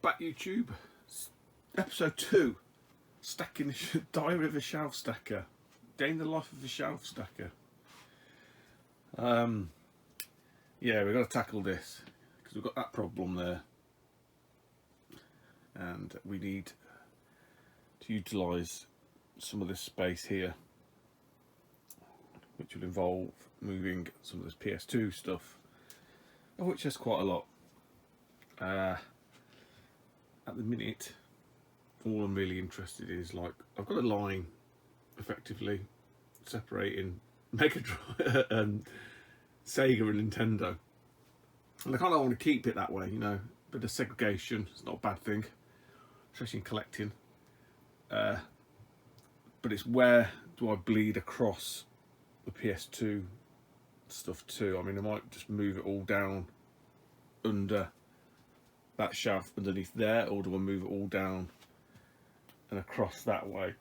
Back YouTube, episode 2, stacking the diary of a shelf stacker, day in the life of a shelf stacker. Yeah, we've got to tackle this because we've got that problem there, and we need to utilise some of this space here, which will involve moving some of this PS2 stuff, of which there's quite a lot. At the minute, all I'm really interested in is, like, I've got a line effectively separating Mega Drive and Sega and Nintendo, and I kind of want to keep it that way, you know, a bit of segregation. It's not a bad thing, especially in collecting, but it's where do I bleed across the PS2 stuff too. I mean, I might just move it all down under that shelf underneath there, or do I move it all down and across that way?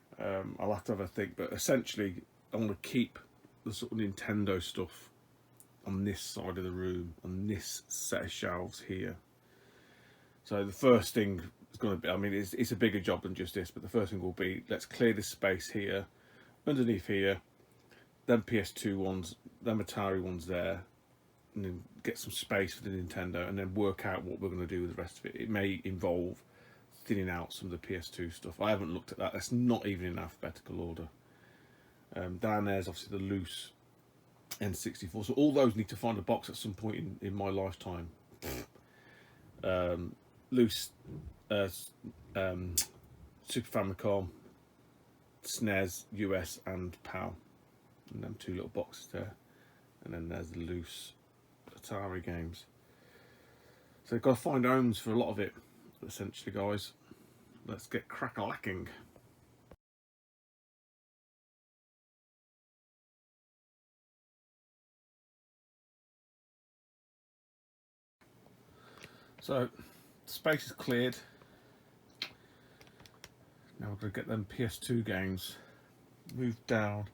I'll have to have a think, but essentially I want to keep the sort of Nintendo stuff on this side of the room, on this set of shelves here. So the first thing is going to be, I mean, it's a bigger job than just this, but the first thing will be, let's clear this space here, underneath here, then PS2 ones, then Atari ones there, and then get some space for the Nintendo, and then work out what we're going to do with the rest of it. It may involve thinning out some of the PS2 stuff. I haven't looked at that. That's not even in alphabetical order. Down there's obviously the loose N64. So all those need to find a box at some point in my lifetime. Loose Super Famicom, SNES, US and PAL. And them two little boxes there. And then there's the loose Atari games. So you've got to find homes for a lot of it, essentially, guys. Let's get crack-a-lacking. So space is cleared. Now we're going to get them PS2 games moved down,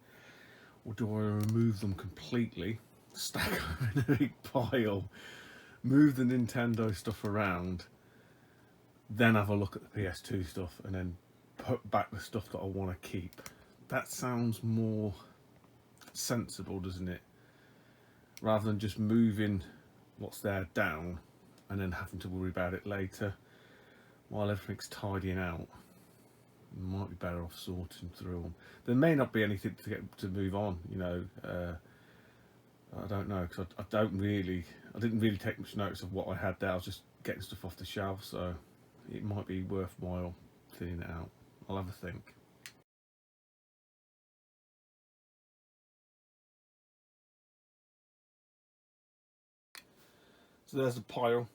or do I remove them completely, stack them in a big pile, move the Nintendo stuff around, then have a look at the PS2 stuff, and then put back the stuff that I want to keep? That sounds more sensible, doesn't it? Rather than just moving what's there down and then having to worry about it later while everything's tidying out. You might be better off sorting through them. There may not be anything to move on, you know. I don't know, because I didn't really take much notice of what I had there. I was just getting stuff off the shelf, so it might be worthwhile thinning it out. I'll have a think. So there's the pile,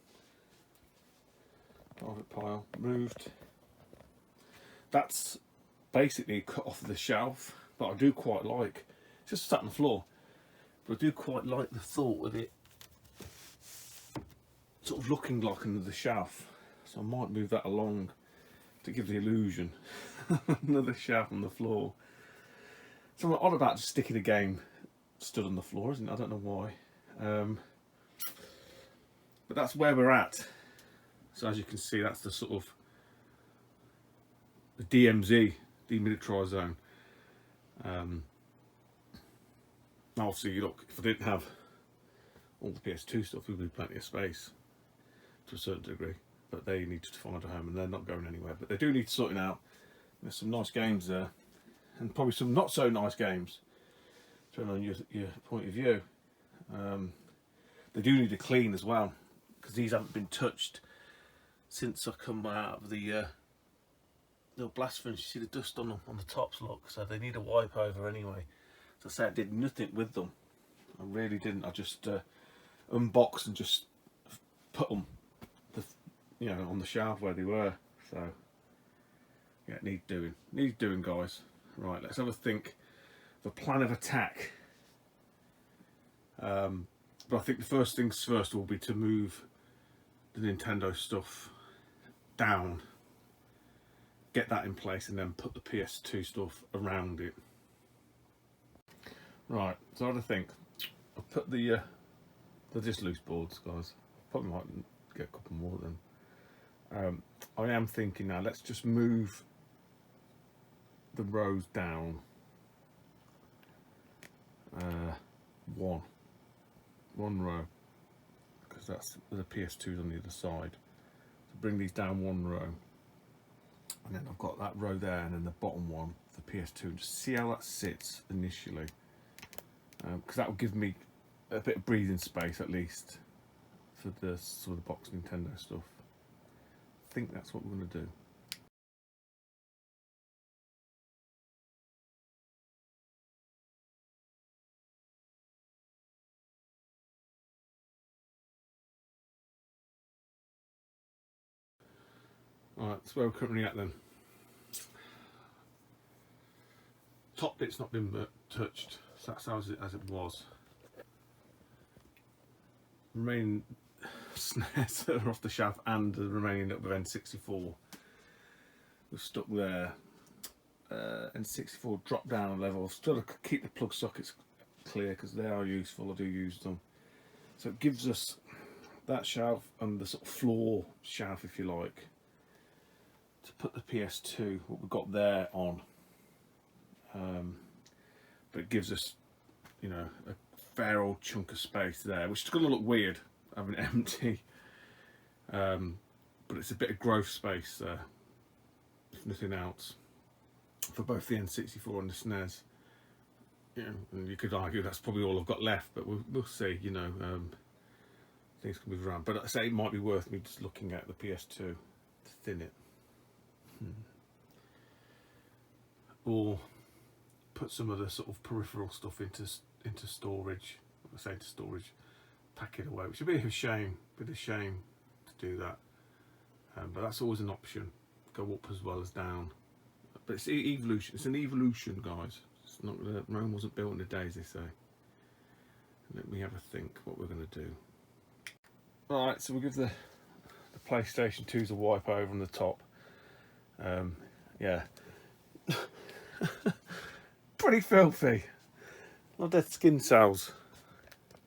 private pile, moved. That's basically cut off the shelf, but I do quite like, it's just sat on the floor, but I do quite like the thought of it sort of looking like another shelf. So I might move that along to give the illusion another shelf on the floor. So I'm odd about just sticking a game stood on the floor, isn't it? I don't know why. But that's where we're at. So as you can see, that's the sort of the DMZ, demilitarized zone. Obviously, look, if I didn't have all the PS2 stuff, there would be plenty of space to a certain degree. But they need to find a home, and they're not going anywhere. But they do need sorting out. There's some nice games there, and probably some not so nice games, depending on your point of view. They do need to clean as well, because these haven't been touched since I come out of the little blast furnace. You see the dust on them on the tops, look. So they need a wipe over anyway. As I say, I did nothing with them. I really didn't. I just unboxed and just put them, you know, on the shelf where they were. So yeah, need doing, guys. Right, let's have a think of a plan of attack. But I think the first things first will be to move the Nintendo stuff down, get that in place, and then put the PS2 stuff around it. Right, so I had to think. I'll put they're just loose boards, guys. Probably might get a couple more of them. I am thinking now, let's just move the rows down one row, because that's the PS2's on the other side. So bring these down one row, and then I've got that row there, and then the bottom one for PS2. Just see how that sits initially, because that will give me a bit of breathing space at least for the sort of box Nintendo stuff. I think that's what we're going to do. Alright, that's where we're currently at then. Top bit's not been touched, so that's as it was. Remaining SNES that are off the shelf and the remaining little bit of N64 we're stuck there. N64 drop down a level. Still to keep the plug sockets clear because they are useful. I do use them. So it gives us that shelf and the sort of floor shelf, if you like, to put the PS2, what we've got there, on. But it gives us, you know, a fair old chunk of space there, which is going to look weird having it empty. But it's a bit of growth space there, if nothing else, for both the N64 and the SNES. You know, and you could argue that's probably all I've got left, but we'll see. You know, things can move around. But I say it might be worth me just looking at the PS2 to thin it, or put some of the sort of peripheral stuff into storage. I say into storage, pack it away, which would be a shame. To do that. But that's always an option. Go up as well as down. But it's evolution. It's an evolution, guys. It's not Rome wasn't built in a day, as they say. Let me have a think what we're going to do. Alright, so we'll give the PlayStation 2's a wipe over on the top. Yeah. Pretty filthy. Not dead skin cells.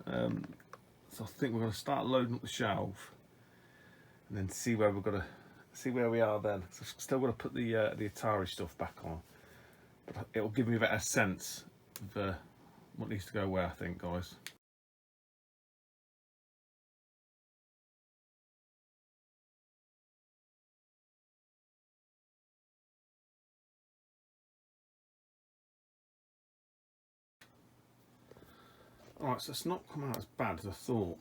So I think we're going to start loading up the shelf and then see where we are then. So I've still got to put the Atari stuff back on, but it'll give me a better sense of what needs to go where, I think, guys. Alright, so it's not come out as bad as I thought.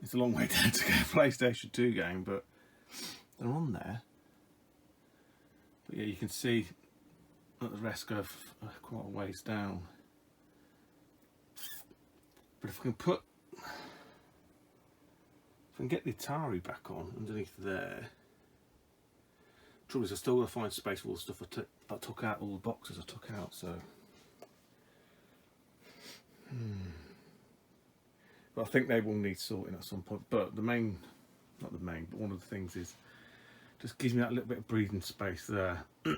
It's a long way down to get a PlayStation 2 game, but they're on there. But yeah, you can see that the rest go quite a ways down. But if I can get the Atari back on underneath there. Trouble is, I still got to find space for all the stuff I took out, all the boxes I took out. So, but I think they will need sorting at some point. But not the main, but one of the things is just gives me that little bit of breathing space there. So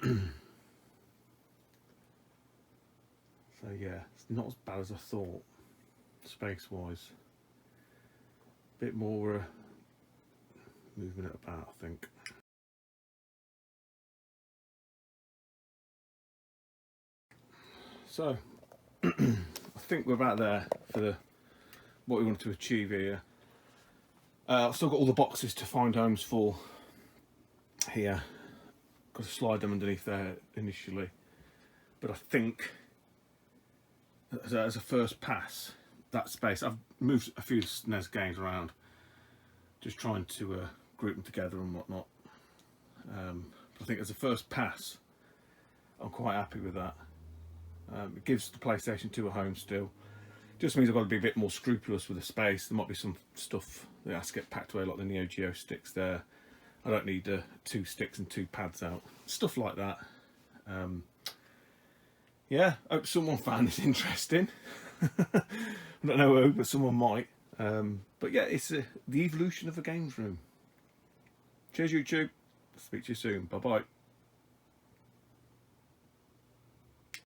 yeah, it's not as bad as I thought, space-wise. Bit more moving it about, I think. So I think we're about there for what we wanted to achieve here. I've still got all the boxes to find homes for here. Got to slide them underneath there initially, but I think as a first pass, that space, I've moved a few SNES games around, just trying to group them together and whatnot. I think as a first pass, I'm quite happy with that. It gives the PlayStation 2 a home still. Just means I've got to be a bit more scrupulous with the space. There might be some stuff that has to get packed away, like the Neo Geo sticks there. I don't need 2 sticks and 2 pads out. Stuff like that. Yeah, hope someone found this interesting. I don't know who, but someone might. But yeah, it's the evolution of the games room. Cheers, YouTube. Speak to you soon. Bye bye.